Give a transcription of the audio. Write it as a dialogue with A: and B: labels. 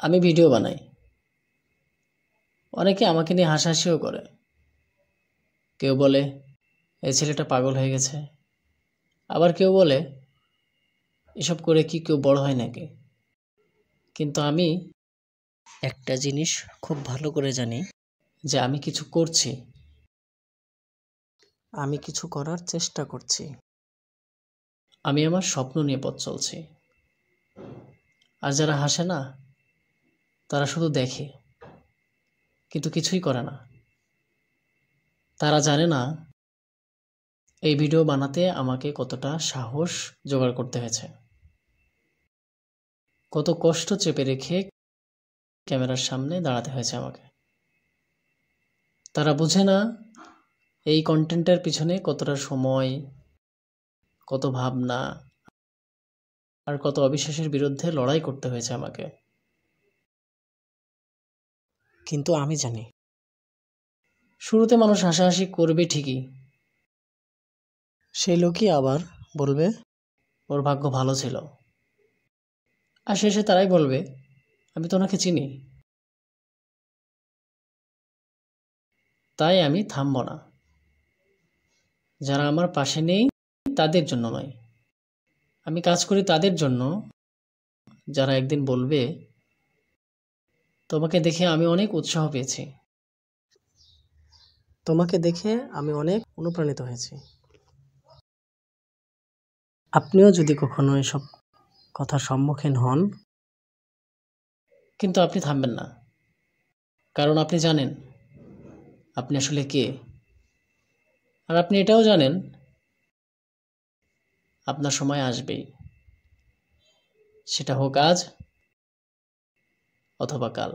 A: আমি ভিডিও বানাই, অনেকে আমাকে নিয়ে হাসাহাসিও করে। কেউ বলে এই ছেলেটা পাগল হয়ে গেছে, আবার কেউ বলে এসব করে কি কেউ বড় হয় নাকি। কিন্তু আমি একটা জিনিস খুব ভালো করে জানি যে আমি কিছু করছি, আমি কিছু করার চেষ্টা করছি। আমি আমার স্বপ্ন নিয়ে পথ চলছি। আর যারা হাসে না, তারা শুধু দেখে কিন্তু কিছুই করে না। তারা জানে না এই ভিডিও বানাতে আমাকে কতটা সাহস জোগাড় করতে হয়েছে, কত কষ্ট চেপে রেখে ক্যামেরার সামনে দাঁড়াতে হয়েছে আমাকে। তারা বোঝে না এই কন্টেন্টের পিছনে কতটা সময়, কত ভাবনা আর কত অবিশ্বাসের বিরুদ্ধে লড়াই করতে হয়েছে আমাকে। কিন্তু আমি জানি শুরুতে মানুষ হাসাহাসি করবে ঠিকই, সেই লোকই আবার বলবে ওর ভাগ্য ভালো ছিল, আর শেষে তারাই বলবে আমি তো ওনাকে চিনি। তাই আমি থামব না। যারা আমার পাশে নেই তাদের জন্য নয়, আমি কাজ করি তাদের জন্য যারা একদিন বলবে তোমাকে দেখে আমি অনেক উৎসাহ পেয়েছি, তোমাকে দেখে আমি অনেক অনুপ্রাণিত হয়েছি। আপনিও যদি কখনো এসব কথার সম্মুখীন হন, কিন্তু আপনি থামবেন না, কারণ আপনি জানেন আপনি আসলে কে। আর আপনি এটাও জানেন আপনার সময় আসবেই, সেটা হোক আজ অথবা কাল।